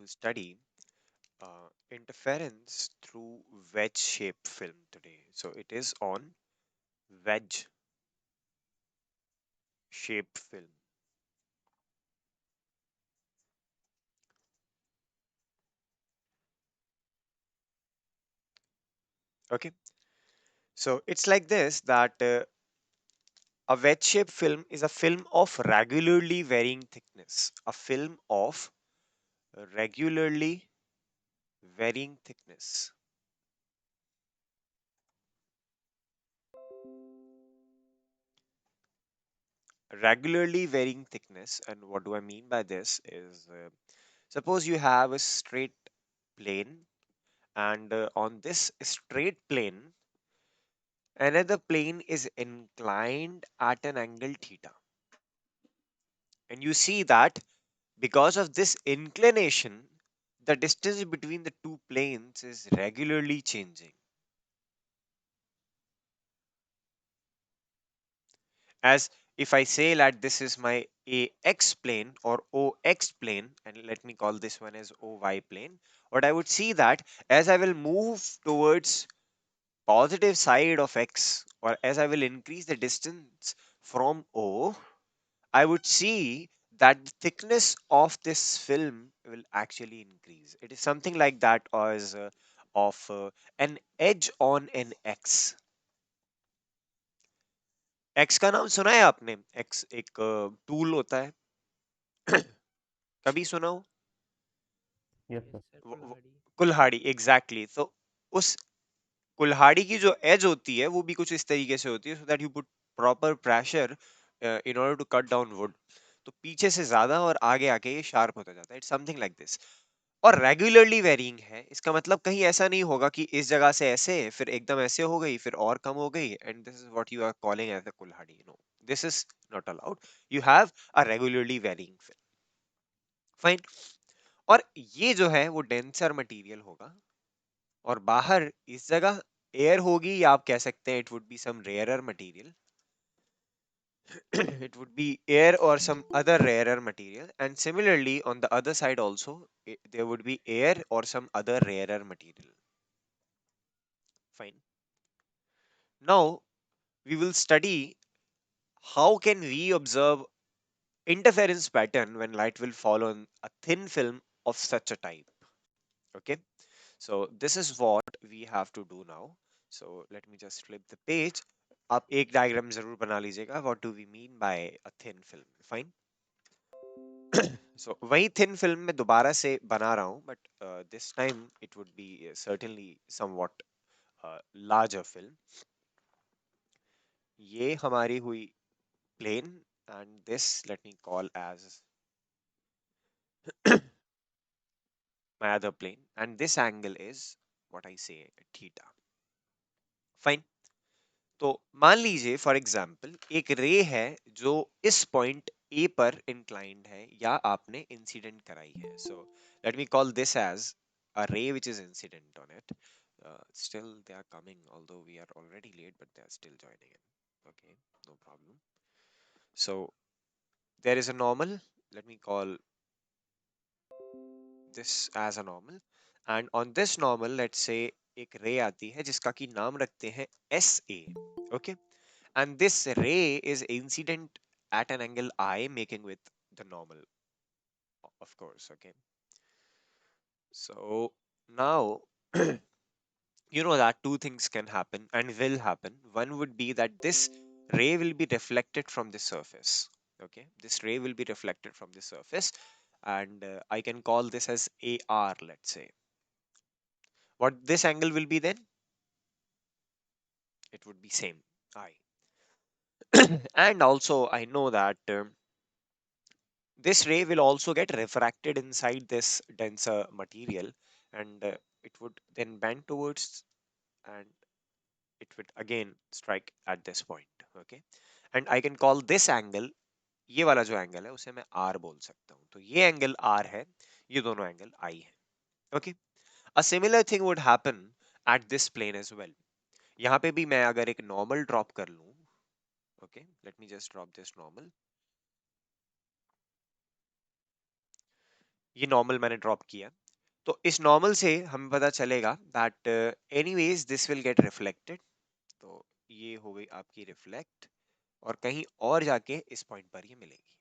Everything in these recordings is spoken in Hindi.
will study interference through wedge shaped film today. So it is on wedge shaped film. Okay, so it's like this that a wedge shaped film is a film of regularly varying thickness. A film of regularly varying thickness. Regularly varying thickness, and what do I mean by this is suppose you have a straight plane, and on this straight plane, another plane is inclined at an angle theta. And you see that because of this inclination, the distance between the two planes is regularly changing. As if I say that this is my AX plane or OX plane, and let me call this one as OY plane, what I would see that as I will move towards positive side of X, or as I will increase the distance from O, I would see that the thickness of this film will actually increase. It is something like that as of an edge on an X. X का नाम सुना है आपने? X एक टूल होता है, कभी सुना हो? Yes, Yes, sir. sir, वो Kulhadi. कुल्हाड़ी एग्जैक्टली exactly. तो उस कुल्हाड़ी की जो एज होती है वो भी कुछ इस तरीके से होती है, so that you put proper pressure in order to cut down wood. तो पीछे से ज्यादा और आगे आके ये शार्प होता जाता है. It's something like this. और रेगुलरली वेरिंग है, इसका मतलब कहीं ऐसा नहीं होगा कि इस जगह से ऐसे फिर एकदम ऐसे हो गई फिर और कम हो गई, and this is what you are calling as a कुल्हाड़ी. No, this is not allowed. You have a regularly varying film. Fine. और ये जो है वो डेंसर मटेरियल होगा, और बाहर इस जगह एयर होगी, या आप कह सकते हैं it would be some rarer material. It would be air or some other rarer material, and similarly on the other side also there would be air or some other rarer material. Fine. Now we will study how can we observe interference pattern when light will fall on a thin film of such a type. Okay, so this is what we have to do now. So let me just flip the page. आप एक डायग्राम जरूर बना लीजिएगा. What do we mean by a thin film? Fine. So वही थिन फिल्म में दोबारा से बना रहा हूँ, but this time it would be certainly somewhat larger film. ये हमारी हुई plane, and this let me call as my other plane, and this angle is what I say theta. Fine. तो मान लीजिए फॉर एग्जांपल एक रे है जो इस पॉइंट ए पर इंक्लाइंड है, या आपने इंसिडेंट कराई है. So let me call this as a ray which is incident on it. Still they are coming, although we are already late, but they are still joining in. Okay, no problem. So there is a normal. Let me call this as a normal, and on this normal let's say एक रे आती है जिसका कि नाम रखते हैं S A. Okay, and this ray is incident at an angle I, making with the normal, of course. Okay, so now you know that two things can happen and will happen. One would be that this ray will be reflected from the surface. Okay, this ray will be reflected from the surface, and I can call this as AR, let's say. What this angle will be then? It would be same I. And also I know that this ray will also get refracted inside this denser material, and it would then bend towards, and it would again strike at this point. Okay, and I can call this angle, ये वाला जो एंगल है उसे मैं R बोल सकता हूँ. तो ये एंगल R है, ये दोनों एंगल I है. Okay, a similar thing would happen at this plane as well. यहाँ पे भी मैं अगर एक नॉर्मल ड्रॉप कर लूँ. Okay, let me just drop this normal. ये नॉर्मल मैंने ड्रॉप किया, तो इस नॉर्मल से हमें पता चलेगा that anyways this will get reflected. तो ये हो गई आपकी रिफ्लेक्ट, और कहीं और जाके इस पॉइंट पर ये मिलेगी।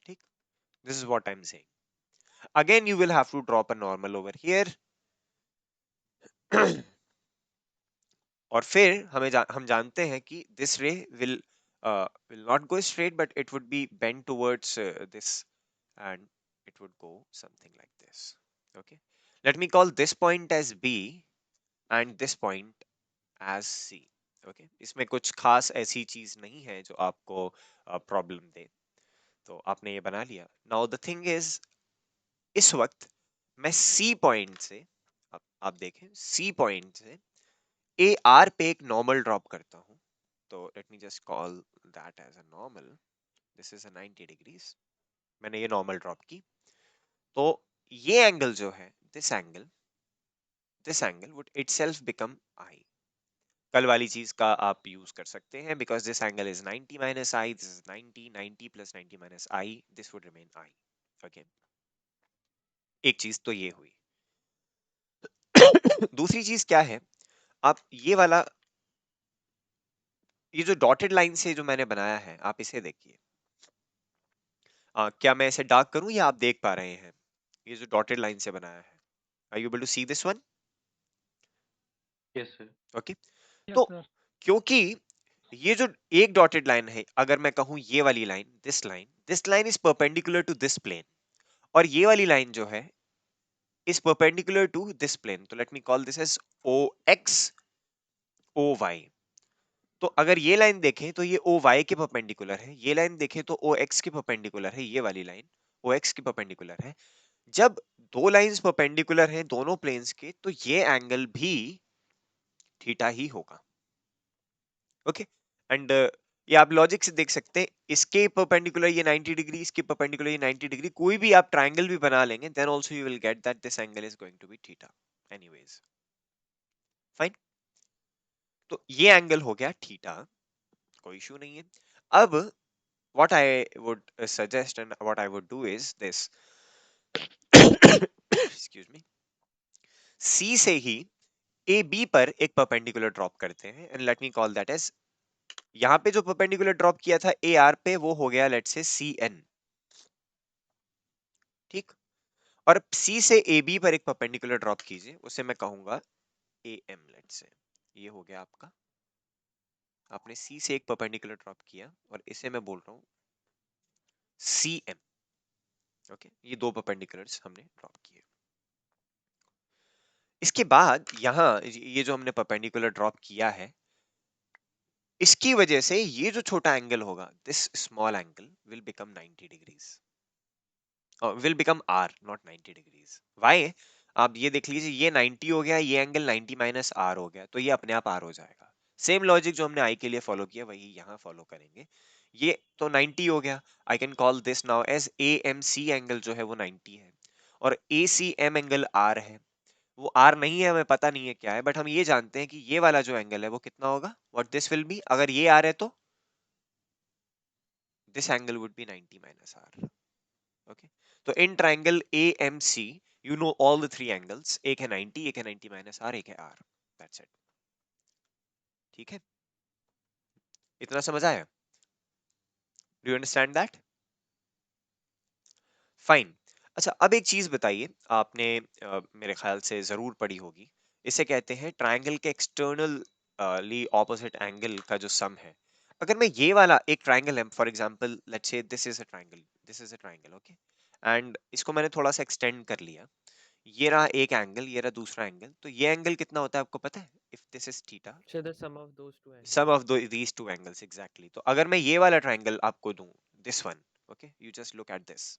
ठीक, this is what I am saying. Again you will have to drop a normal over here. और फिर हम जानते हैं कि this ray will not go straight, but it would be bend towards this, and it would go something like this. Okay, let me call this point as B and this point as C. Okay, इसमें कुछ खास ऐसी चीज नहीं है जो आपको प्रॉब्लम दे। तो आपने ये बना लिया। नाउ द थिंग इज, इस वक्त मैं C पॉइंट से, आप देखें C पॉइंट से ए आर पे एक नॉर्मल ड्रॉप करता हूं। तो let me just call that as a normal. This is a 90 degrees. मैंने ये नॉर्मल ड्रॉप की, तो ये एंगल जो है, this angle would itself become I. कल वाली चीज का आप यूज कर सकते हैं, because this angle is 90 minus I, this is 90, 90 plus 90 minus I, this would remain I. Okay, एक चीज तो ये हुई। दूसरी चीज क्या है, आप ये वाला, ये जो डॉटेड लाइन से जो मैंने बनाया है, आप इसे देखिए। क्या मैं इसे डार्क करूं या आप देख पा रहे हैं? ये जो डॉटेड लाइन से बनाया है, are you able to see this one? Yes, sir. Okay, Yes, तो sir. क्योंकि ये जो एक डॉटेड लाइन है, अगर मैं कहूं ये वाली line, this line is perpendicular to this plane, और ये वाली लाइन जो है is perpendicular to this plane. तो let me call this as O X O Y. तो अगर ये लाइन देखें तो ये ओ वाई के परपेंडिकुलर है, ये लाइन देखें तो ओ एक्स के परपेंडिकुलर है, ये वाली लाइन ओ एक्स के परपेंडिकुलर है। जब दो लाइंस परपेंडिकुलर हैं दोनों प्लेन्स के, तो ये एंगल भी थीटा ही होगा। ओके, एंड ये आप लॉजिक से देख सकते हैं, इसके परपेंडिकुलर ये 90 डिग्री, इसके परपेंडिकुलर ये 90 डिग्री, कोई भी आप ट्रायंगल भी बना लेंगे, then also you will get that this angle is going to be theta anyways. Fine, तो ये एंगल हो गया थीटा, कोई इशू नहीं है। अब what I would suggest and what I would do is this. Excuse me. C से ही ए बी पर एक परपेंडिकुलर ड्रॉप करते हैं, and let me call that as, यहां पे जो परपेंडिकुलर ड्रॉप किया था ए आर पे, वो हो गया लेट से सी एन। ठीक, और सी से ए बी पर एक परपेंडिकुलर ड्रॉप कीजिए, उसे मैं कहूंगा ए एम लेट से। ये हो गया आपका, आपने सी से एक परपेंडिकुलर ड्रॉप किया, और इसे मैं बोल रहा हूं सी एम। ओके, ये दो परपेंडिकुलर्स हमने ड्रॉप किए। इसके बाद यहां ये जो हमने परपेंडिकुलर ड्रॉप किया है, इसकी वजह से ये जो छोटा एंगल होगा, this small angle will become 90 degrees, will become r, not 90 degrees. Why? आप ये देख लीजिए, ये 90 हो गया, ये एंगल 90 माइनस आर हो गया, तो ये अपने आप आर हो जाएगा। सेम लॉजिक जो हमने आई के लिए फॉलो किया, वही यहाँ फॉलो करेंगे। ये तो 90 हो गया, I can call this now as A M C angle जो है वो 90 है, और A C M angle r है। वो आर नहीं है, हमें पता नहीं है क्या है, बट हम ये जानते हैं कि ये वाला जो एंगल है वो कितना होगा, व्हाट दिस विल बी। अगर ये आर है तो this angle would be 90 minus R. Okay, तो in triangle A M C, you know all the three angles, एक है 90, एक है 90 माइनस आर, एक है आर। That's it. ठीक है, इतना समझ आया? Do you understand that? Fine. अच्छा, अब एक चीज बताइए, आपने मेरे ख्याल से जरूर पढ़ी होगी, इसे कहते हैं ट्रायंगल के एक्सटर्नल ली ऑपोजिट एंगल का जो सम है। अगर मैं ये वाला एक ट्रायंगल है, for example let's say this is a triangle, this is a triangle, okay, and इसको मैंने थोड़ा सा एक्सटेंड कर लिया, ये रहा एक एंगल, ये रहा दूसरा एंगल, तो ये एंगल कितना होता है आपको पता है? If this is theta, So the sum of those two sum angles. Of these two angles, exactly. तो अगर मैं ये वाला ट्रायंगल आपको दूं, this one, okay, you just look at this.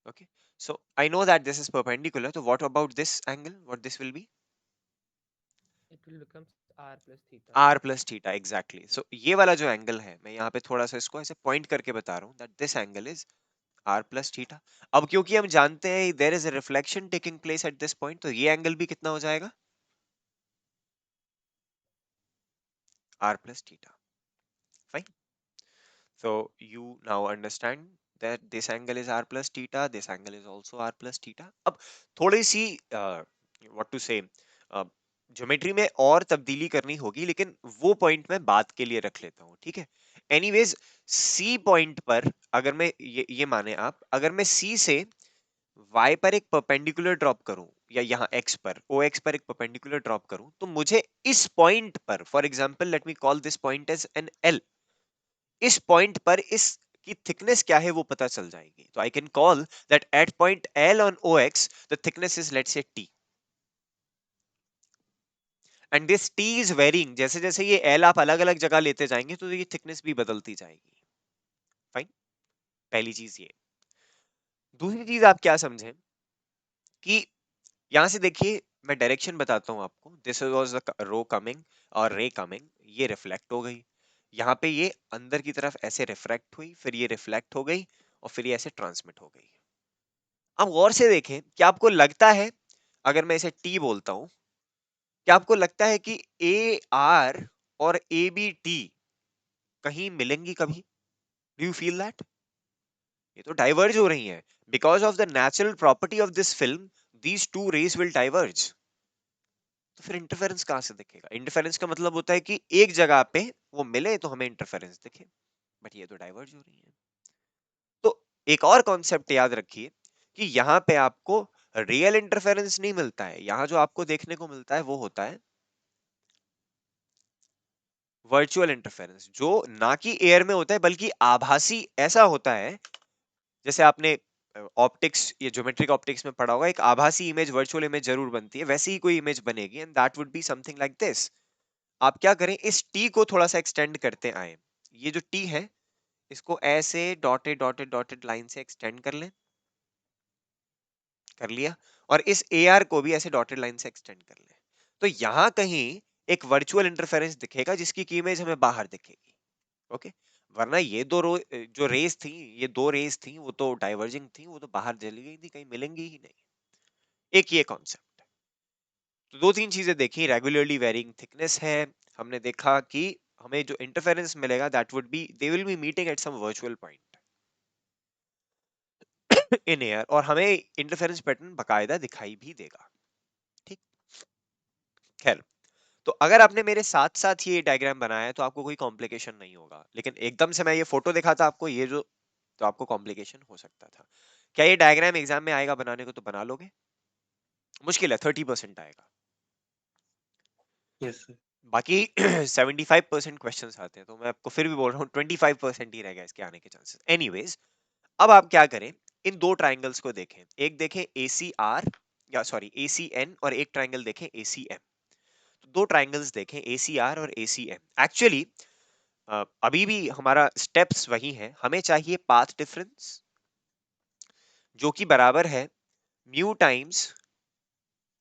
Okay, so I know that this is perpendicular, so what about this angle, what this will be? It will become r plus theta. R plus theta, exactly. So ये वाला जो एंगल है, मैं यहाँ पे थोड़ा सा इसको ऐसे पॉइंट करके बता रहा हूँ that this angle is R plus theta. अब क्योंकि हम जानते हैं there is a reflection taking place at this point, तो ये एंगल भी कितना हो जाएगा? R plus theta. Fine. So you now understand that this angle is r plus theta, this angle is also r plus theta. अब थोड़ी सी what to say ज्योमेट्री में और तब्दीली करनी होगी, लेकिन वो पॉइंट मैं बात के लिए रख लेता हूँ, ठीक है। एनीवेज, सी पॉइंट पर अगर मैं ये माने आप, अगर मैं सी से y पर एक परपेंडिकुलर ड्रॉप करूं, या यहाँ x पर OX पर एक परपेंडिकुलर ड्रॉप करूं, तो मुझे इस पॉइंट पर, for example let me call this point as an L, इस पॉइंट पर इस की थिकनेस क्या है वो पता चल जाएगी। तो I can call that at point L on OX the thickness is let's say T, and this T is varying, जैसे जैसे ये L आप अलग अलग जगह लेते जाएंगे तो ये थिकनेस भी बदलती जाएगी। फाइन, पहली चीज ये। दूसरी चीज आप क्या समझें कि यहां से देखिए, मैं डायरेक्शन बताता हूं आपको। This was the row coming और रे कमिंग, ये रिफ्लेक्ट हो गई, यहाँ पे ये अंदर की तरफ ऐसे रिफ्रैक्ट हुई, फिर ये रिफ्लेक्ट हो गई, और फिर ये ऐसे ट्रांसमिट हो गई। अब गौर से देखें, क्या आपको लगता है, अगर मैं इसे टी बोलता हूं, क्या आपको लगता है कि ए आर और ए बी टी कहीं मिलेंगी कभी? Do you feel that? ये तो डाइवर्ज हो रही हैं। Because of the natural property of this film, these two rays will diverge. तो फिर इंटरफेरेंस कहां से दिखेगा? इंटरफेरेंस का मतलब होता है कि एक जगह पे वो मिले तो हमें इंटरफेरेंस दिखे, बट ये तो डाइवर्ज हो रही है। तो एक और कॉन्सेप्ट याद रखिए कि यहाँ पे आपको रियल इंटरफेरेंस नहीं मिलता है, यहाँ जो आपको देखने को मिलता है वो होता है वर्चुअल इंटरफेरेंस, जो ना कि एयर में होता है बल्कि आभासी ऐसा होता है। जैसे आपने ऑप्टिक्स या ज्योमेट्रिक ऑप्टिक्स में पढ़ा होगा, एक आभासी इमेज वर्चुअल इमेज जरूर बनती है, वैसी ही कोई इमेज बनेगी, and that would be something like this. आप क्या करें, इस टी को थोड़ा सा एक्सटेंड करते आए। ये जो टी है, इसको ऐसे डॉटेड डॉटेड डॉटेड लाइन से एक्सटेंड कर लें, कर लिया। और इस ए आर को भी ऐसे डॉटेड लाइन से एक्सटेंड कर लें। तो यहां कहीं एक वर्चुअल इंटरफेरेंस दिखेगा जिसकी की इमेज हमें बाहर दिखेगी। ओके, वरना ये जो रेस थी, ये दो रेस थी, वो तो डाइवर्जिंग थी, वो तो बाहर चली गई थी, कहीं मिलेंगी ही नहीं। एक ये कॉन्सेप्ट। तो दो तीन चीजें देखी, रेगुलरली वेरिंग थिकनेस है, हमने देखा कि हमें जो इंटरफेरेंस मिलेगा that would be they will be meeting at some virtual point in air, और हमें इंटरफेरेंस पैटर्न बकायदा दिखाई भी देगा। ठीक, खैर। तो अगर आपने मेरे साथ साथ ये डायग्राम बनाया है तो आपको कोई कॉम्प्लिकेशन नहीं होगा, लेकिन एकदम से मैं ये फोटो दिखाता आपको, ये जो, तो आपको कॉम्प्लिकेशन हो सकता था। क्या ये डायग्राम एग्जाम में आएगा बनाने को? तो बना लोगे? मुश्किल है, 30% आएगा, यस सर। बाकी 75% क्वेश्चन आते हैं। तो मैं आपको फिर भी बोल रहा हूँ 25% ही रहेगा इसके आने के चांसेस। एनीवेज, अब आप क्या करें, इन दो ट्राइंगल्स को देखें, एक देखें ए सी आर, या सॉरी ए सी एन, और एक ट्राइंगल देखें ए सी एम। तो दो ट्राइंगल्स देखें ए सी आर और ए सी एम। एक्चुअली अभी भी हमारा स्टेप्स वही है, हमें चाहिए पाथ डिफरेंस जो कि बराबर है mu times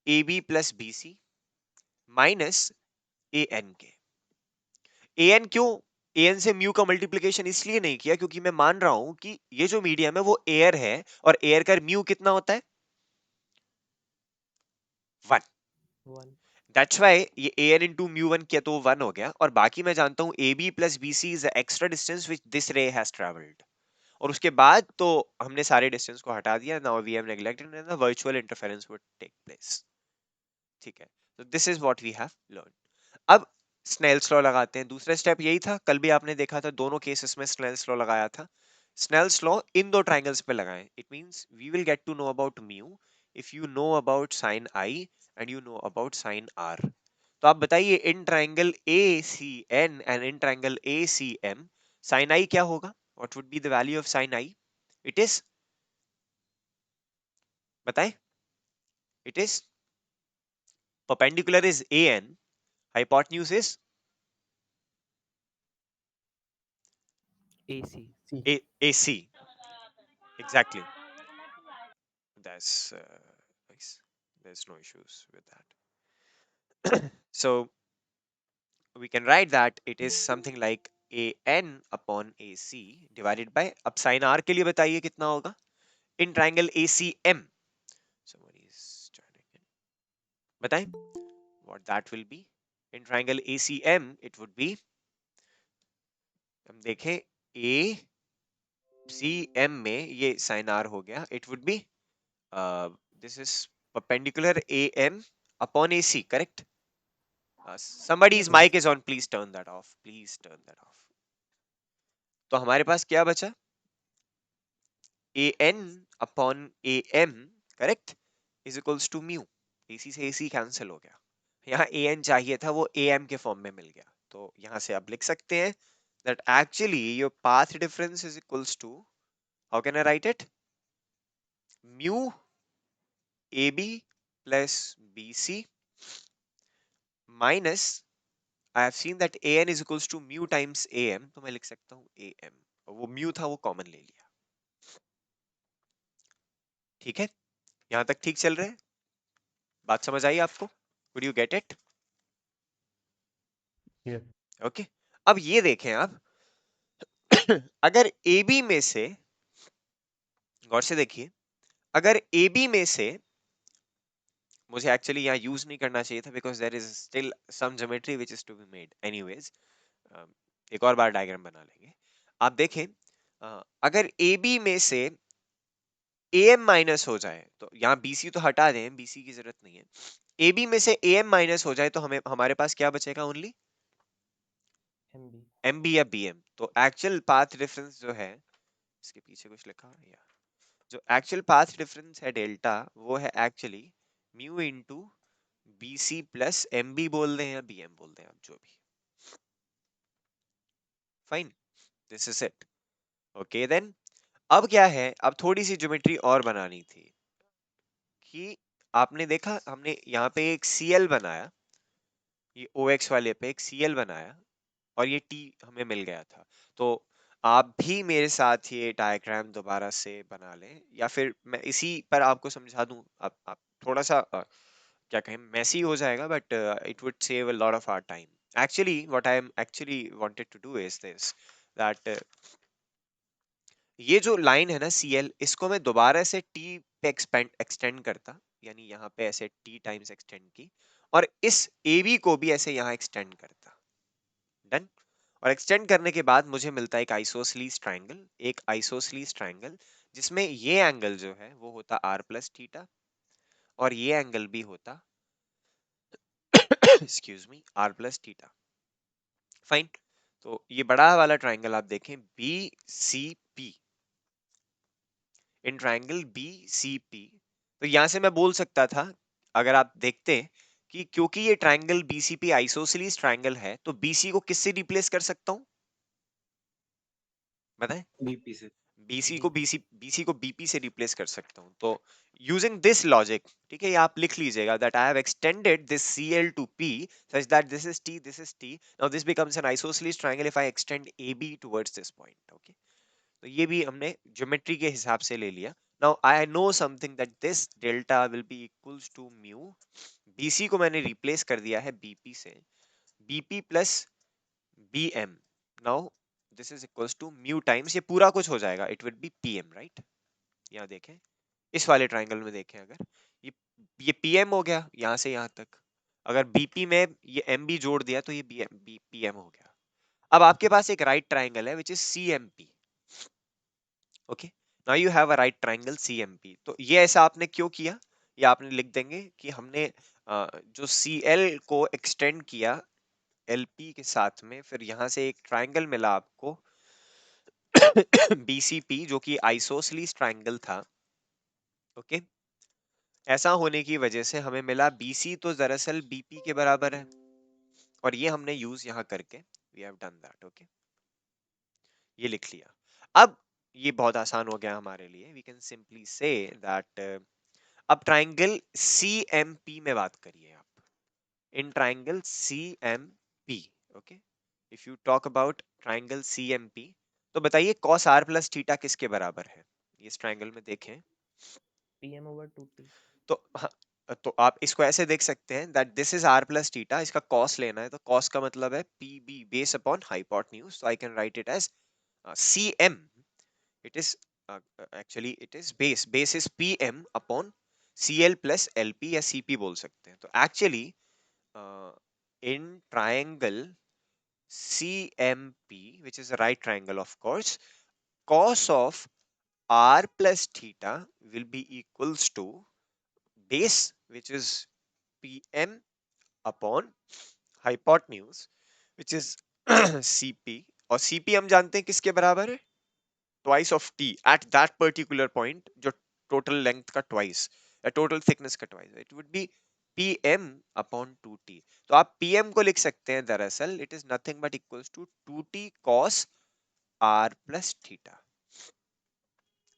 A B plus B C minus A N के। ए एन क्यों? ए एन से म्यू का मल्टीप्लीकेशन इसलिए नहीं किया क्योंकि मैं मान रहा हूं कि ये जो मीडियम है वो एयर है, और एयर का म्यू कितना होता है? 1। 1. दैट्स व्हाई ये A N into mu one किया तो वो 1 हो गया, और बाकी मैं जानता हूं A B plus B C is the extra distance which this ray has travelled. और उसके बाद तो हमने सारे डिस्टेंस को हटा दिया, now we have neglected and the virtual interference would take place. ठीक है, तो this is what we have learn. अब स्नेल्स लॉ लगाते हैं। दूसरा स्टेप यही था, कल भी आपने देखा था, दोनों केसेस में स्नेल्स लॉ लगाया था। स्नेल्स लॉ इन दो ट्राइंगल्स पे लगाएं, it means we will get to know about mu if you know about sine I and you know about sine R. तो आप बताइए, in triangle A C N and in triangle A C M, sine I क्या होगा? What would be the value of sine I? It is, बताएं, it is perpendicular is an, hypotenuse is AC. C. AC. Exactly. That's nice. There's no issues with that. So we can write that it is something like an upon AC divided by, अब sin r के लिए बताइए कितना होगा in triangle ACM? Somebody is joining in. बताएं what that will be in triangle ACM? It would be, हम देखें, A सी एम में ये साइन आर हो गया, it would B this is perpendicular AM upon AC, correct? Somebody's Yes, yes, mic is on, please turn that off, please turn that off. तो हमारे पास क्या बचा? AN upon AM, correct, is equals to mu. AC से AC कैंसिल हो गया, यहाँ AN चाहिए था, वो AM के फॉर्म में मिल गया, तो यहाँ से आप लिख सकते हैं that actually your path difference is equals to, how can I write it? Mu AB plus BC minus, I have seen that an is equals to mu times am, तो मैं लिख सकता हूँ am, और वो mu था वो कॉमन ले लिया। ठीक है, यहां तक ठीक चल रहा है? बात समझ आई आपको? Would you get it? yes, okay, अब ये देखें आप, अगर AB में से, गौर से देखिए, अगर AB में से, मुझे एक्चुअली यहाँ यूज नहीं करना चाहिए था because there is still some geometry which is to be made anyways, एक और बार डायग्राम बना लेंगे। आप देखें, अगर AB में से AM माइनस हो जाए, तो यहाँ BC तो हटा दें, BC की जरूरत नहीं है, AB में से AM माइनस हो जाए तो हमें, हमारे पास क्या बचेगा? Only MB. MB या BM। तो एक्चुअल पाथ डिफरेंस जो है, इसके पीछे कुछ लिखा है या, जो एक्चुअल पाथ डिफरेंस है डेल्टा, वो है actually mu into BC plus MB बोल दें या BM बोल दें, आप जो भी, fine, this is it. Okay then, अब क्या है, अब थोड़ी सी ज्योमेट्री और बनानी थी, कि आपने देखा हमने यहाँ पे एक CL बनाया, ये OX वाले पे एक CL बनाया, और ये T हमें मिल गया था। तो आप भी मेरे साथ ये डायग्राम दोबारा से बना लें, या फिर मैं इसी पर आपको समझा दूं, आप थोड़ा सा क्या कहें, मैसी हो जाएगा, but it would save a lot of our time. Actually what I am actually wanted to do is this, that ये जो लाइन है ना CL, इसको मैं दोबारा से T पे एक्सटेंड करता, यानी यहाँ पे ऐसे T टाइम्स एक्सटेंड की, और इस AB को भी ऐसे यहाँ एक्सटेंड करता, डन। और एक्सटेंड करने के बाद मुझे मिलता है एक आइसोसलीस ट्राइंगल, एक आइसोसलीस ट्राइंगल जिसमें ये एंगल जो है वो होता R प्लस थीटा, और ये एंगल भी होता excuse me R plus theta, fine. तो ये बड़ा वाला ट्राइंगल आप देखें BCP, इन ट्राइंगल BCP, तो यहां से मैं बोल सकता था, अगर आप देखते कि क्योंकि ये ट्राइंगल BCP आइसोसलीस ट्राइंगल है, तो BC को किससे रिप्लेस कर सकता हूं, बताएं? बीपी से। BC को BP से रिप्लेस कर सकता हूं, तो यूजिंग दिस लॉजिक, ठीक है, ये आप लिख लीजिएगा that I have extended this CL to P such that this is T, this is T, now this becomes an isosceles triangle if I extend AB towards this point, okay? तो ये भी हमने ज्योमेट्री के हिसाब से ले लिया। Now I know something that this delta will be equals to mu, BC को मैंने रिप्लेस कर दिया है BP से, BP plus BM, now this is equals to mu times, ये पूरा कुछ हो जाएगा, it will be PM, right? यहाँ देखें, इस वाले ट्राइंगल में देखें, अगर ये PM हो गया यहाँ से यहाँ तक, अगर BP में ये MB जोड़ दिया तो ये PM हो गया। अब आपके पास एक राइट ट्राइंगल है which is CMP, okay, now you have a right triangle CMP। तो ये ऐसा आपने क्यों किया, ये आपने लिख देंगे कि हमने जो CL को एक्सटेंड किया LP के साथ में, फिर यहां से एक ट्राइंगल मिला आपको BCP, जो कि आइसोसलीस ट्राइंगल था, ओके। ऐसा होने की वजह से हमें मिला BC तो दरअसल BP के बराबर है, और ये हमने यूज यहां करके we have done that, okay, ये लिख लिया। अब ये बहुत आसान हो गया हमारे लिए, we can simply say that, अब ट्राइंगल CMP में बात करिए आप, in triangle CMP, okay, if you talk about triangle CMP, तो बताइए cos R प्लस थीटा किसके बराबर है? इस ट्राइंगल में देखें, PM over 2T. तो हाँ, तो आप इसको ऐसे देख सकते हैं that this is R plus theta, इसका cos लेना है, तो cos का मतलब है PB base upon hypotenuse, so I can write it as CM, it is actually it is base is PM upon CL plus LP, या CP बोल सकते हैं। तो actually in triangle CMP, which is a right triangle of course, cos of r plus theta will be equals to base, which is pm upon hypotenuse, which is cp, और cp हम जानते हैं किसके बराबर है, twice of t at that particular point, जो total length का twice या total thickness का twice, it would be pm upon 2t. तो आप pm को लिख सकते हैं, दरअसल it is nothing but equals to 2t cos r plus theta.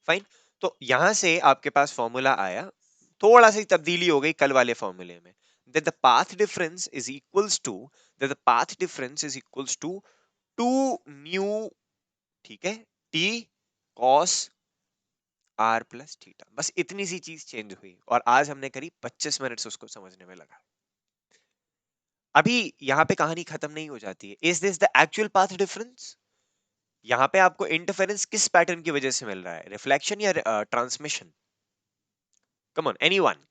Fine. तो यहां से आपके पास फॉर्मूला आया, थोड़ा सी तब्दीली हो गई कल वाले फॉर्मूले में, that the path difference is equals to that the path difference is equals to 2 mu, ठीक है, t cos r plus theta. बस इतनी सी चीज चेंज हुई और आज हमने करीब 25 मिनट उसको समझने में लगा. अभी यहां पे कहानी खत्म नहीं हो जाती है. Is this the actual path difference? यहां पे आपको इंटरफेरेंस किस पैटर्न की वजह से मिल रहा है, रिफ्लेक्शन या transmission? Come on anyone.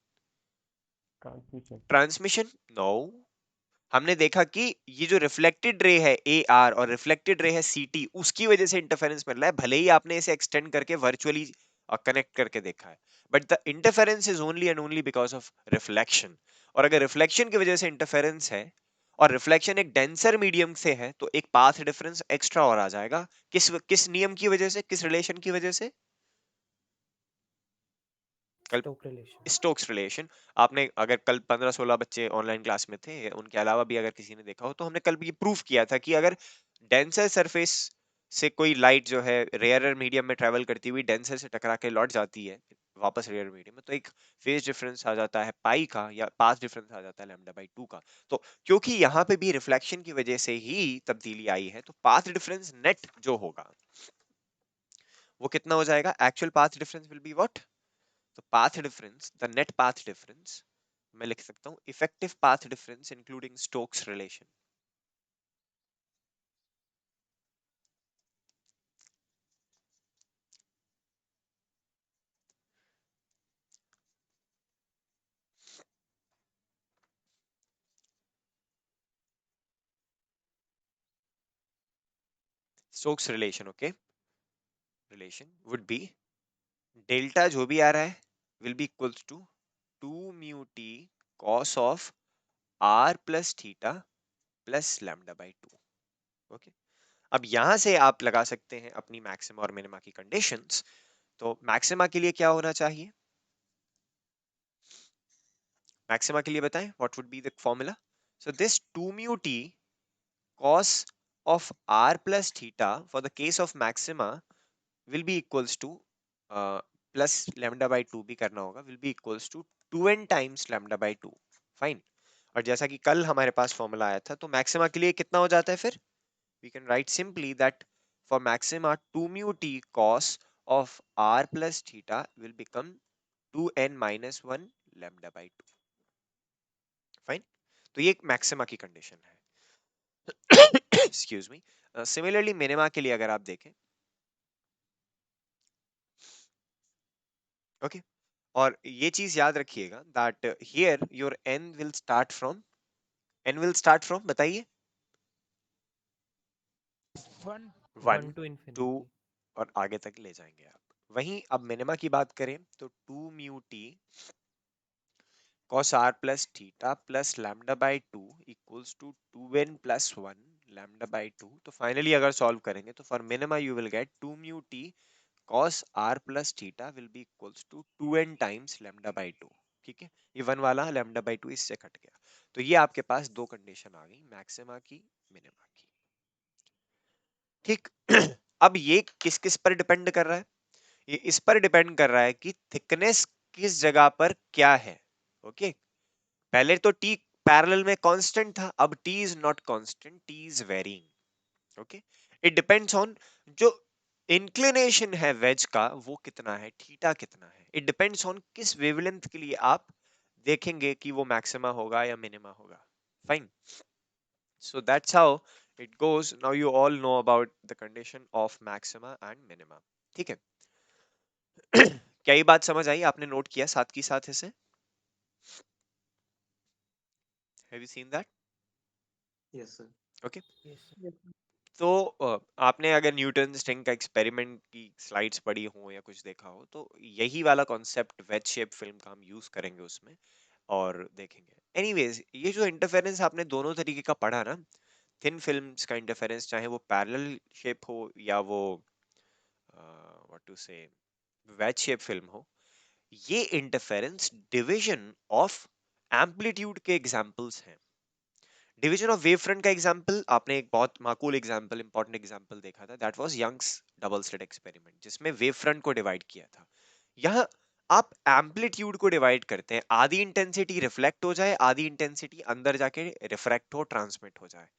Transmission. Transmission? No. हमने देखा कि ये जो रिफ्लेक्टेड रे है ए आर और रिफ्लेक्टेड रे है सी टी, उसकी वजह से इंटरफेरेंस मिल रहा है, भले ही आपने इसे एक्सटेंड करके वर्चुअली कनेक्ट करके देखा है, but the interference is only and only because of reflection. और अगर रिफ्लेक्शन की वजह से इंटरफेरेंस है और रिफ्लेक्शन एक डेंसर मीडियम से है, तो एक पाथ डिफरेंस एक्स्ट्रा और आ जाएगा. किस किस नियम की वजह से, किस रिलेशन की वजह से? कल Stoke relation. Stokes relation. आपने अगर कल 15-16 बच्चे ऑनलाइन क्लास में थे, उनके अलावा भी अगर किसी ने देखा हो, तो हमने कल भी ये प्रूफ किया था कि अगर डेंसर सरफेस से कोई लाइट जो है रेयरर मीडियम में ट्रेवल करती हुई डेंसर से टकरा के लौट जाती है वापस रेयर मीडियम में, तो एक फेज डिफरेंस आ जाता है पाई का, या पाथ डिफरेंस आ जाता है लैम्डा बाई 2 का. तो क्योंकि यहाँ पे भी रिफ्लेक्शन की वजह से ही तब्दीली आई है, तो पाथ डिफरेंस नेट जो होगा वो कितना हो जाएगा? Actual path difference will be what? तो path difference, the net path difference, मैं लिख सकता हूं effective path difference including Stokes relation. Stokes relation, okay, relation would be delta जो भी आ रहा है will be equals to 2 mu T cos of r plus theta plus lambda by 2. Okay. अब यहां से आप लगा सकते हैं अपनी मैक्सिमा और मिनिमा की कंडीशंस. तो मैक्सिमा के लिए क्या होना चाहिए? मैक्सिमा के लिए बताएं, what would be the formula? So this 2 mu T cos of r plus theta for the case of maxima will be equals to plus lambda by 2 भी करना होगा, will be equals to 2n times lambda by 2. Fine. और जैसा कि कल हमारे पास फॉर्मूला आया था, तो मैक्सिमा के लिए कितना हो जाता है फिर? we can write simply that for maxima 2 mu t cos of r plus theta will become 2n minus 1 lambda by 2. Fine. तो ये एक मैक्सिमा की कंडीशन है. Excuse me. सिमिलरली मिनिमा के लिए अगर आप देखें, ओके, और ये चीज याद रखिएगा that here your n will start from, n will start from, बताइए. 1. 1, 1 to 2 infinity. और आगे तक ले जाएंगे आप. वहीं अब मिनिमा की बात करें तो 2 mu T cos r plus theta plus lambda by 2 equals to 2n plus 1 lambda by 2. तो फाइनली अगर सॉल्व करेंगे तो for minima you will gate 2 mu T cos r plus theta will be equals to 2n times lambda by 2. ठीक है, ये वन वाला lambda by 2 इससे कट गया. तो ये आपके पास दो कंडीशन आ गई, मैक्सिमा की, मिनिमा की. ठीक. अब ये किस किस पर डिपेंड कर रहा है? ये इस पर डिपेंड कर रहा है कि थिकनेस किस जगह पर क्या है. ओके. पहले तो टी पैरेलल में कांस्टेंट था, अब T is not constant, T is varying. Okay. It depends on जो इंक्लिनेशन है वेज का वो कितना है, थीटा कितना है. इट डिपेंड्स ऑन किस वेवलेंथ के लिए आप देखेंगे कि वो मैक्सिमा होगा या मिनिमा होगा. Fine. So that's how it goes. Now you all know about the condition of maxima and minima. ठीक है. क्या ये बात समझ आई? आपने नोट किया साथ की साथ इसे? Have you seen that? Yes, sir. Okay. Yes. Yes. तो आपने अगर न्यूटन स्ट्रिंग का एक्सपेरिमेंट की स्लाइड्स पढ़ी हो या कुछ देखा हो, तो यही वाला कॉन्सेप्ट वेज शेप फिल्म का हम यूज करेंगे उसमें और देखेंगे। एनीवेज, ये जो इंटरफेरेंस आपने दोनों तरीके का पढ़ा ना, थिन फिल्म्स का इंटरफेरेंस, चाहे वो पैरेलल शेप हो या वो what to say wedge shape film हो, ये इंटरफेरेंस डिवीजन ऑफ एम्पलीट्यूड के एग्जांपल्स हैं। डिवीजन ऑफ वेव फ्रंट का एग्जांपल आपने एक बहुत माकूल एग्जांपल, इंपॉर्टेंट एग्जांपल देखा था, that was Young's double slit experiment, जिसमें वेव फ्रंट को डिवाइड किया था। यहाँ आप एम्पलीट्यूड को डिवाइड करते हैं, आधी इंटेंसिटी रिफ्लेक्ट हो जाए, आधी इंटेंसिटी अंदर जाके रिफ्रैक्ट हो, ट्रांसमिट हो जाए।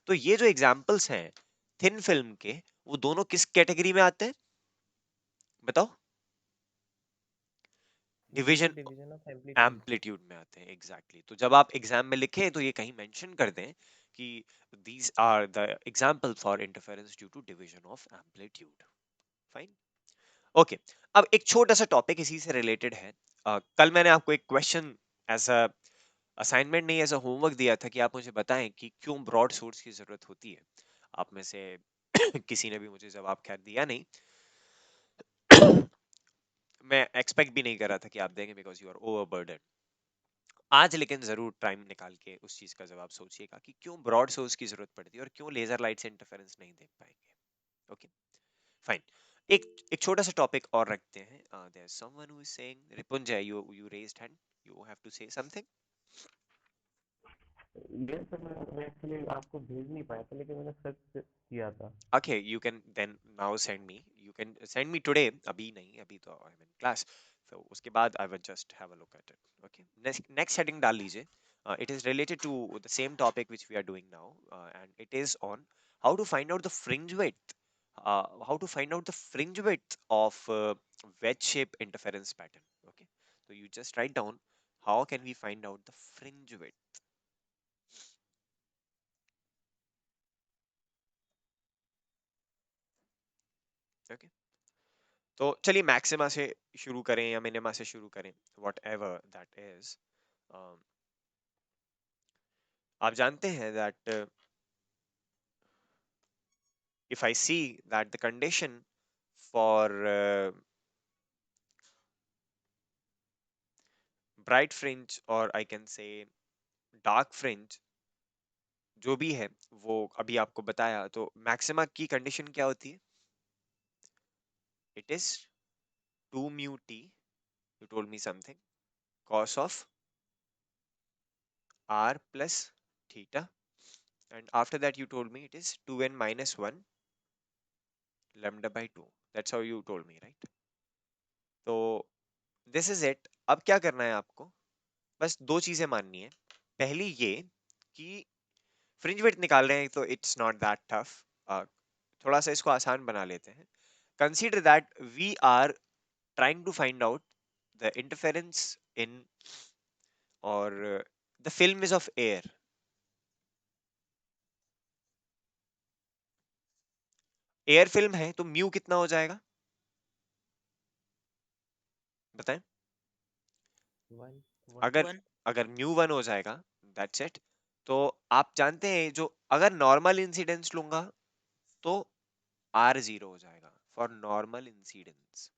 तो ये जो एग्जांपल्स हैं थिन फिल्म के, वो दोनों किस कैटेगरी में आते हैं बताओ? due to division division of amplitude. Amplitude में आते हैं, एग्जैक्टली exactly. तो जब आप एग्जाम में लिखें तो ये कहीं मेंशन कर दें कि these are the example for interference due to division of amplitude. Fine, okay. अब एक छोटा सा टॉपिक इसी से रिलेटेड है। कल मैंने आपको एक क्वेश्चन एज अ असाइनमेंट नहीं, एज अ होमवर्क दिया था कि आप मुझे बताएं कि क्यों ब्रॉड सोर्स की जरूरत होती है। आप में से किसी ने भी मुझे जवाब खैर दिया नहीं। मैं एक्सपेक्ट भी नहीं कर रहा था कि आप देंगे, बिकॉज यू आर ओवरबर्डन आज, लेकिन जरूर टाइम निकाल के उस चीज का जवाब सोचिएगा कि क्यों ब्रॉड सोर्स की जरूरत पड़ती है और क्यों लेजर लाइट से इंटरफेरेंस नहीं देख पाएंगे। Okay, fine. एक छोटा सा टॉपिक और रखते हैं। There is someone who is saying, Ripunjay, you raised hand, you have to say something. ये सर मैं एक्चुअली आपको भेज नहीं पाया था, लेकिन मैंने सर्च किया था। Okay, you can then now send me. You can send me today. अभी नहीं, अभी तो I'm in class. So उसके बाद I will just have a look at it. Okay. Next heading डाल लीजिए. It is related to the same topic which we are doing now, and it is on how to find out the fringe width. How to find out the fringe width of wedge shape interference pattern. Okay. So you just write down how can we find out the fringe width. Okay. तो चलिए मैक्सिमा से शुरू करें या मिनिमा से शुरू करें, वॉट एवर दैट इज। आप जानते हैं that if I see that the condition for bright fringe और I can say dark fringe, जो भी है वो अभी आपको बताया, तो मैक्सिमा की कंडीशन क्या होती है? It is 2 mu T, you told me something, cos of r plus theta, and after that you told me it is 2n minus 1 lambda by 2. That's how you told me, right? तो दिस इज इट। अब क्या करना है आपको? बस दो चीजें माननी है। पहली ये कि फ्रिंज विड्थ निकाल रहे हैं तो इट्स नॉट दैट टफ, थोड़ा सा इसको आसान बना लेते हैं। Consider that we are trying to find out the interference in, और the film is of air. Air film है तो म्यू कितना हो जाएगा बताएं? One. वन। अगर वन। अगर म्यू 1 हो जाएगा, दैट्स इट। तो आप जानते हैं जो, अगर नॉर्मल इंसिडेंस लूंगा तो आर जीरो हो जाएगा for normal incidence.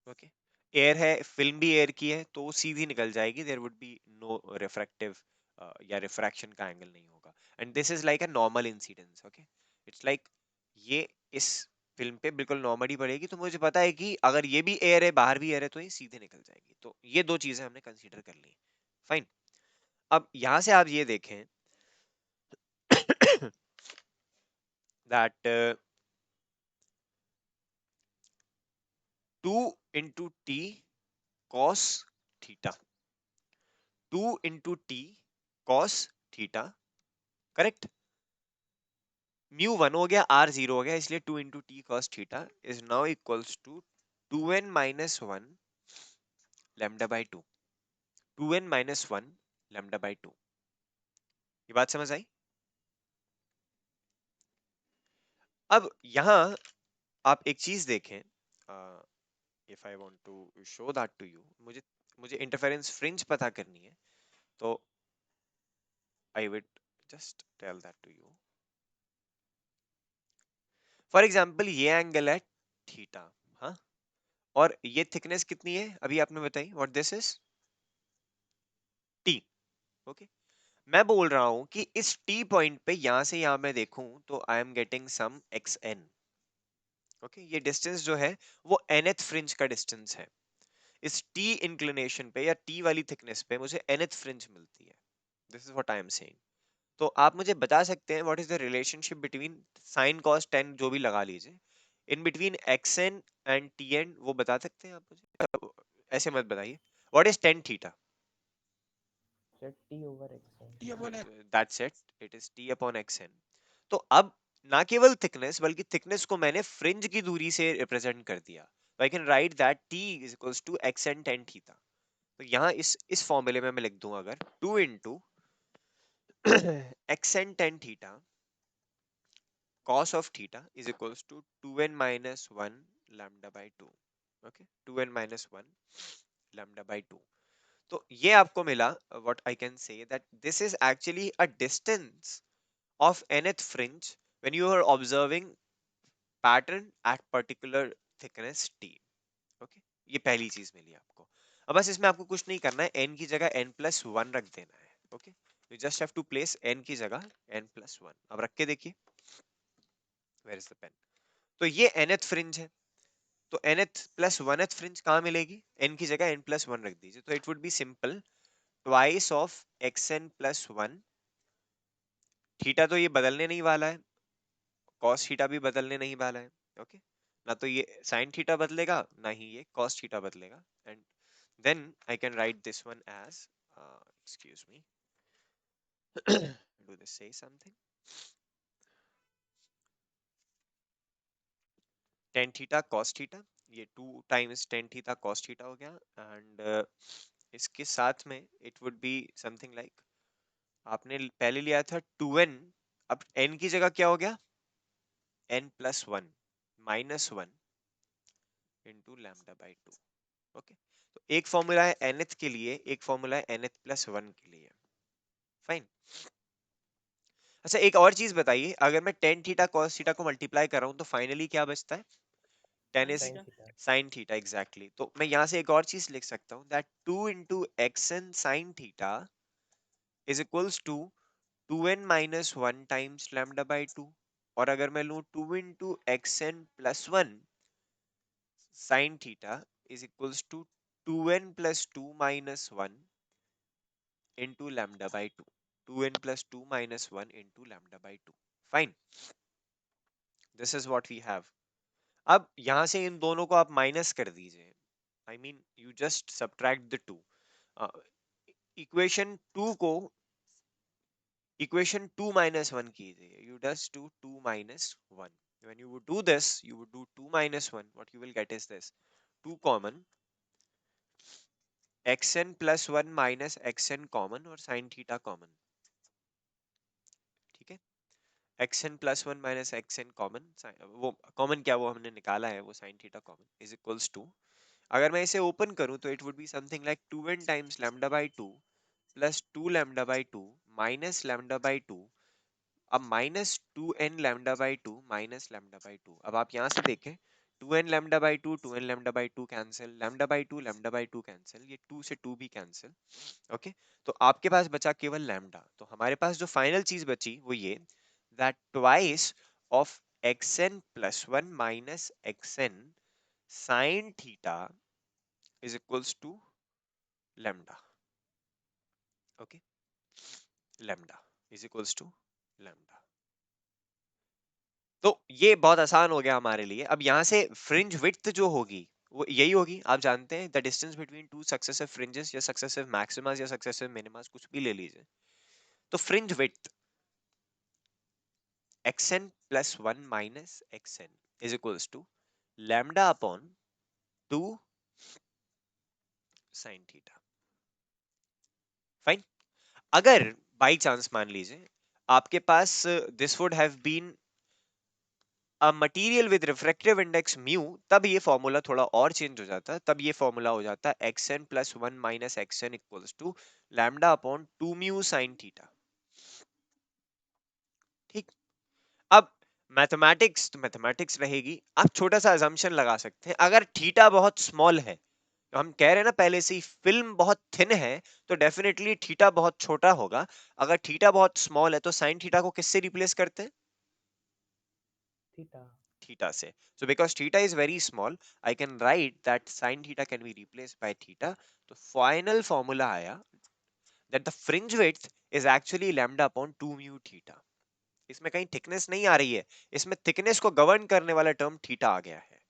Okay, air है, फिल्म भी एयर की है, तो वो सीधी निकल जाएगी, there would be no refractive या रिफ्रैक्शन का एंगल नहीं होगा, and this is like a normal incidence. Okay, it's like ये इस फिल्म पे बिल्कुल नॉर्मली पड़ेगी, तो मुझे पता है कि अगर ये भी एयर है, बाहर भी एयर है, तो ये सीधे निकल जाएगी। तो ये दो चीजें हमने कंसीडर कर ली। फाइन। अब यहां से आप ये देखें that 2 into T cos theta, 2 into T cos theta, correct? Mu 1 हो गया, आर 0 हो गया, इसलिए 2 into T cos theta is now equals to 2n minus 1 lambda by 2, 2n minus 1 lambda by 2। ये बात समझ आई? अब यहां आप एक चीज देखें, if I want to show that to you, मुझे मुझे इंटरफेरेंस फ्रिंज पता करनी है, तो I will just tell that to you. For example ये एंगल है थीटा, हाँ, और ये थिकनेस कितनी है अभी आपने बताई, what this is, T. Okay, मैं बोल रहा हूं कि इस टी पॉइंट पे यहां से यहां मैं देखूं तो I am getting some X N. Okay, ये डिस्टेंस जो है वो nth फ्रिंज का डिस्टेंस है। इस टी इंक्लिनेशन पे या टी वाली थिकनेस पे मुझे nth फ्रिंज मिलती है। This is what I am saying. तो आप मुझे बता सकते हैं what is the relationship between sine cos tan, जो भी लगा लीजिए, in between x n and t n, वो बता सकते हैं आप मुझे? ऐसे मत बताइए। What is tan theta? Set t over x that's it, it is t upon x n. तो अब ना केवल थिकनेस बल्कि थिकनेस को मैंने फ्रिंज की दूरी से रिप्रेजेंट कर दिया। I can write that t is equals to x n tan theta. तो यहाँ इस फॉर्मूले में मैं लिख दूं, अगर two into x n tan theta cos of theta is equals to 2n minus 1 lambda by 2. Okay, 2n minus 1 lambda by 2. तो ये आपको मिला, what I can say that this is actually a distance of nth fringe when you are observing pattern at particular thickness t. Okay, ये पहली चीज मिली आपको। अब बस इसमें आपको कुछ नहीं करना है, n की जगह n plus 1 रख देना है। Okay, you just have to place n की जगह n plus 1। अब रख के देखिए, where is the pen? तो ये nth फ्रिंज है, तो nth प्लस 1th फ्रिंज कहाँ मिलेगी? n की जगह n प्लस 1 रख दीजिए, तो it would B simple twice of xn plus 1। Theta तो ये बदलने नहीं वाला है, cos थीटा भी बदलने नहीं वाला है। ओके, ना तो ये sin थीटा बदलेगा, ना ही ये cos थीटा बदलेगा। And then I can write this one as, excuse me, do this say something, tan theta cos theta, ये 2 times tan theta cos theta हो गया। एंड इसके साथ में it would be something like, आपने पहले लिया था 2n, अब n की जगह क्या हो गया? n plus 1 minus 1 into lambda by 2। Okay, तो एक फॉर्मूला है nth के लिए, एक फॉर्मूला है nth प्लस 1 के लिए। फाइन। अच्छा, एक और चीज बताइए, अगर मैं टेन थीटा कॉस थीटा को मल्टीप्लाई कर रहा हूं तो फाइनली क्या बचता है? Ten Sin is sine theta. Theta. Sine theta, exactly. तो मैं यहां से एक और चीज लिख सकता हूं, that 2 into x n sine theta is equals to 2n minus 1 times lambda by 2। और अगर मैं लूं 2 into x n plus 1 sine theta is equals to 2n plus 2 minus 1 into lambda by 2। 2n plus 2 minus 1 into lambda by 2। Fine, this is what we have. अब यहां से इन दोनों को आप माइनस कर दीजिए, I mean you just subtract the two. Equation 2 को इक्वेशन 2 minus 1 कीजिए, you just do 2 minus 1। when you would do this, you would do 2 minus 1, what you will get is this, 2 common, xn plus 1 minus xn common और sin theta common। ठीक है, xn plus 1 minus xn common, वो common क्या, वो हमने निकाला है, वो sin theta common is equals to, अगर मैं इसे ओपन करूं तो it would be something like 2n times lambda by 2 plus 2 lambda by 2 minus lambda by 2। अब minus two n lambda by two minus lambda by two, अब आप यहां से देखें, two n lambda by two, two n lambda by two cancel, lambda by two cancel, ये टू से टू भी कैंसिल। ओके, तो आपके पास बचा केवल लैम्डा। तो हमारे पास जो फाइनल चीज बची वो ये, that twice of x n plus one minus x n sine theta is equals to lambda. Okay, lambda is equals to lambda. तो ये बहुत आसान हो गया हमारे लिए। अब यहाँ से फ्रिंज विड्थ जो होगी वो यही होगी, आप जानते हैं, the distance between two successive fringes या सक्सेसिव मैक्सिमास या सक्सेसिव मिनिमास, कुछ भी ले लीजिए। तो fringe width xn plus 1 minus xn is equals to lambda upon 2 sine theta. Fine. अगर बाई चांस मान लीजिए आपके पास this would have been a material with refractive index mu, तब ये फॉर्मूला थोड़ा और चेंज हो जाता है। तब ये फॉर्मूला हो जाता है x n plus 1 minus x n equals to lambda upon 2 mu sine theta. अब मैथमेटिक्स तो मैथमेटिक्स रहेगी, आप छोटा सा अजम्पशन लगा सकते हैं, अगर थीटा बहुत स्मॉल है, तो हम कह रहे हैं ना पहले से ही फिल्म बहुत थिन है, तो डेफिनेटली थीटा बहुत छोटा होगा। अगर थीटा बहुत स्मॉल है तो साइन थीटा को किससे रिप्लेस करते हैं? थीटा। थीटा से। So because theta is very small, I can write that sin theta can be replaced by theta. तो final formula आया that the fringe width is actually lambda upon 2 mu theta. इसमें कहीं थिकनेस नहीं आ रही है, इसमें थिकनेस को गवर्न करने वाला टर्म थीटा आ गया है,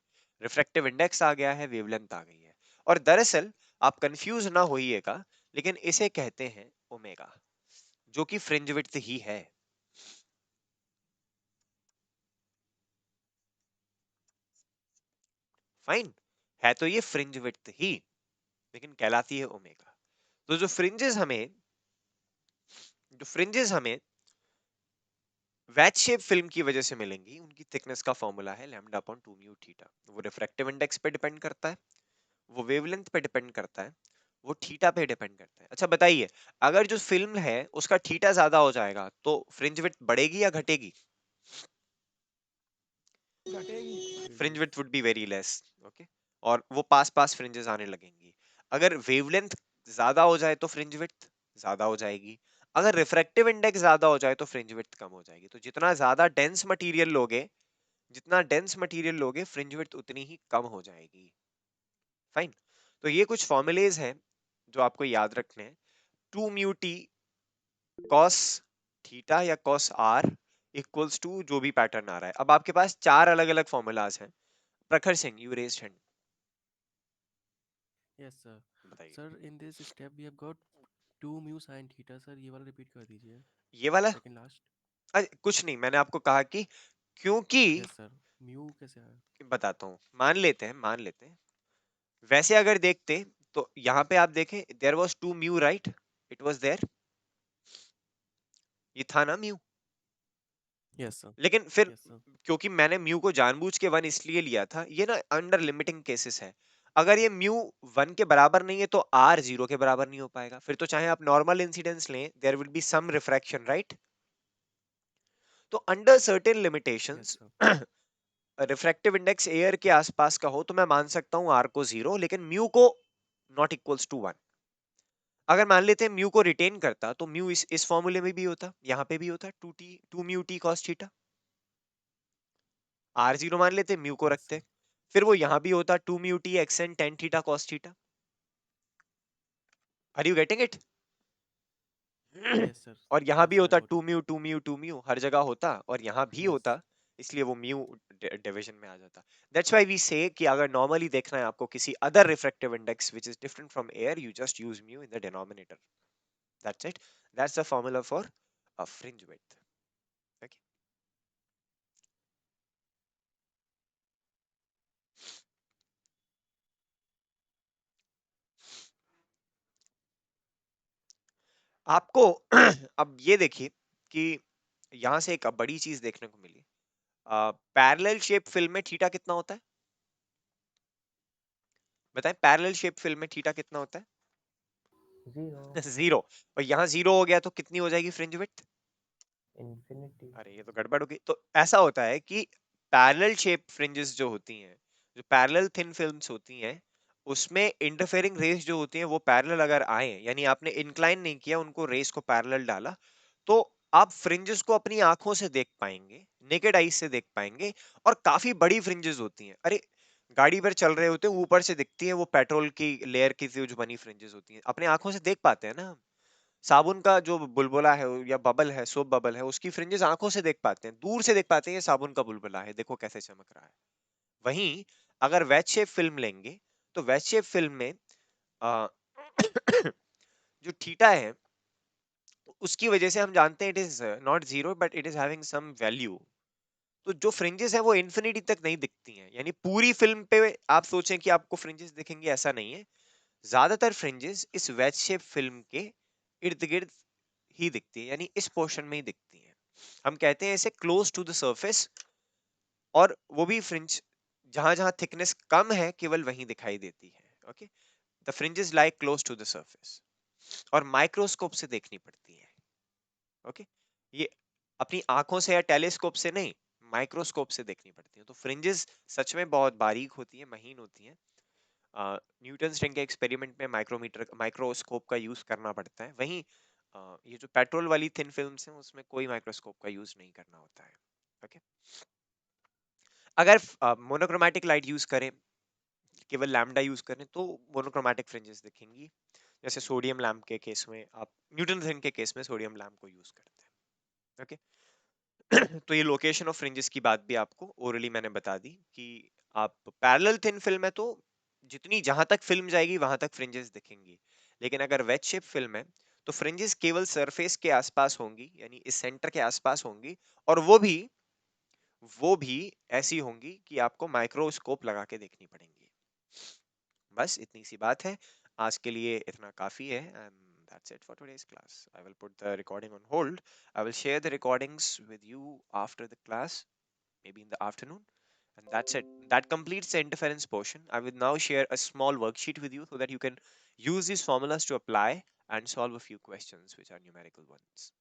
रिफ्रैक्टिव इंडेक्स आ गया है, वेवलेंथ आ गई है। और दरअसल आप कंफ्यूज ना होइएगा, लेकिन इसे कहते हैं ओमेगा, जो कि फ्रिंज विड्थ ही है। फाइन, है तो ये फ्रिंज विड्थ ही, लेकिन कहलाती है ओमेगा। तो जो फ्रिंजेस हमें वैच शेप फिल्म की वजह से मिलेंगी, उनकी थिकनेस का फॉर्मूला है लैम्डा अपॉन 2 म्यू थीटा। वो रिफ्रैक्टिव इंडेक्स पे डिपेंड करता है, वो वेवलेंथ पे डिपेंड करता है, वो थीटा पे डिपेंड करता है। अच्छा बताइए, अगर जो फिल्म है उसका थीटा ज्यादा हो जाएगा तो फ्रिंज विड्थ बढ़ेगी या घटेगी? फ्रिंज घटेगी। Width would be very less. Okay, और वो पास पास फ्रिंजेस आने लगेंगी। अगर वेवलेंथ ज्यादा हो जाए तो फ्रिंज विड्थ ज्यादा हो जाएगी, अगर रिफ्रैक्टिव इंडेक्स ज्यादा हो जाए तो फ्रिंज विड्थ कम हो जाएगी। तो जितना ज्यादा डेंस मटेरियल लोगे, फ्रिंज विड्थ उतनी ही कम हो जाएगी। फाइन। तो ये कुछ फॉर्मुलेज हैं जो आपको याद रखने हैं। 2 म्यू टी कॉस थीटा या कॉस आर इक्वल्स टू जो भी पैटर्न आ रहा है। अब आपके पास चार अलग अलग फॉर्मूलाज हैं। Prakhar Singh, you raised hand, yes sir. बताइए। Sir in this step we have got 2 mu sin theta. Sir ये वाला रिपीट कर दीजिए, ये वाला सेकंड लास्ट। कुछ नहीं, मैंने आपको कहा कि क्योंकि, यस सर, म्यू कैसे आया? बताता हूँ, मान लेते हैं वैसे अगर देखते तो यहाँ पे आप देखें there was 2 mu, right? It was there, ये था ना म्यू। Yes sir. लेकिन फिर यस सर। क्योंकि मैंने म्यू को जानबूझ के 1 इसलिए लिया था, ये ना अंडर लिमिटिंग केसेस है। अगर ये म्यू 1 के बराबर नहीं है तो आर 0 के बराबर नहीं हो पाएगा, फिर तो चाहे आप नॉर्मल इंसिडेंस लें there will be some refraction, right? तो under certain yes limitations sir. Refractive index air के आसपास का हो तो मैं मान सकता हूं आर को 0, लेकिन म्यू को नॉट इक्वल्स टू 1। अगर मान लेते हैं म्यू को रिटेन करता तो म्यू इस फॉर्मूले में भी होता, यहाँ पे भी होता 2 mu t cos theta. R 0 मान लेते, म्यू को यस रखते, सर। फिर वो यहाँ भी होता 2 म्यू टी एक्सन tan theta cos theta. Are you getting it? Yes sir. और यहाँ भी यस सर, आई होता got to it. Mu two mu two mu, हर जगह होता और यहाँ भी यस। होता, इसलिए वो म्यू डिवीजन में आ जाता। दैट्स व्हाई वी से कि अगर नॉर्मली देखना है आपको किसी other refractive index which is different from air, you just use mu in the denominator. That's it, that's the formula for a fringe width. Okay, आपको अब ये देखिए कि यहाँ से एक बड़ी चीज देखने को मिली। पैरेलल शेप फिल्म में थीटा कितना होता है? बताएं, पैरेलल शेप फिल्म में थीटा कितना होता है? जीरो। 0। और यहाँ 0 हो गया तो कितनी हो जाएगी फ्रिंज विड्थ? इन्फिनिटी। अरे ये तो गड़बड़ हो गई। तो ऐसा होता है कि पैरेलल शेप फ्रिंजेस जो होती हैं, जो पैरेलल थिन फिल्म्स होती हैं, उसमें इंटरफेरिंग रेस जो होती हैं वो पैरेलल अगर आए, यानी आपने इंक्लाइन नहीं किया उनको, रेस को पैरेलल डाला, तो आप फ्रिंजेस को अपनी आंखों से देख पाएंगे, नेकेड आईज से देख पाएंगे। और काफी बड़ी फ्रिंजेस होती हैं। अरे गाड़ी पर चल रहे होते हैं, ऊपर से दिखती है वो पेट्रोल की लेयर की जो बनी फ्रिंजेस होती हैं, अपने आंखों से देख पाते हैं ना। साबुन का जो बुलबुला है या बबल है, सोप बबल है, उसकी फ्रिंजेस आंखों से देख पाते हैं, दूर से देख पाते हैं ये साबुन का बुलबुला है, देखो कैसे चमक रहा है। वहीं अगर वेज शेप फिल्म लेंगे तो वेज शेप फिल्म में आ, जो थीटा है उसकी वजह से हम जानते हैं it is not zero but it is having some value. तो जो फ्रिंजेस है वो इन्फिनिटी तक नहीं दिखती हैं, यानी पूरी फिल्म पे आप सोचें कि आपको फ्रिंजेस दिखेंगे, ऐसा नहीं है। ज्यादातर फ्रिंजेस इस वेज शेप फिल्म के इर्द गिर्द ही दिखती है, यानी इस पोर्शन में ही दिखती है। हम कहते हैं इसे क्लोज टू द सरफेस। और वो भी फ्रिंज जहां जहां थिकनेस कम है केवल वहीं दिखाई देती है। Okay, the fringes lie close to the surface और माइक्रोस्कोप से देखनी पड़ती है। ओके, ये अपनी आंखों से या टेलीस्कोप से नहीं, माइक्रोस्कोप से देखनी पड़ती है। तो फ्रिंजेस सच में बहुत बारीक होती है, महीन होती है। न्यूटन रिंग के एक्सपेरिमेंट में माइक्रोस्कोप का यूज करना पड़ता है। वहीं ये जो पेट्रोल वाली थिन फिल्म्स हैं उसमें कोई माइक्रोस्कोप का यूज नहीं करना होता है। ओके। अगर मोनोक्रोमैटिक लाइट यूज करें, केवल लैम्डा यूज करें, तो मोनोक्रोमैटिक फ्रिंजेस दिखेंगी। जैसे सोडियम लैम्प के केस में, आप न्यूटन रिंग के केस में सोडियम लैम्प को यूज करते हैं। ओके। तो ये लोकेशन ऑफ फ्रिंजेस की बात भी आपको ओरली मैंने बता दी कि आप पैरेलल थिन फिल्म है तो जितनी जहां तक फिल्म जाएगी वहां तक फ्रिंजेस दिखेंगी। लेकिन अगर वेज शेप फिल्म है तो फ्रिंजेस केवल सरफेस के आसपास होंगी, यानी इस सेंटर के आसपास होंगी, और वो भी ऐसी होंगी कि आपको माइक्रोस्कोप लगा के देखनी पड़ेंगी। बस इतनी सी बात है। आज के लिए इतना काफी है, and that's it for today's class. I will put the recording on hold. I will share the recordings with you after the class, maybe in the afternoon. And that's it. That completes the interference portion. I will now share a small worksheet with you so that you can use these formulas to apply and solve a few questions which are numerical ones.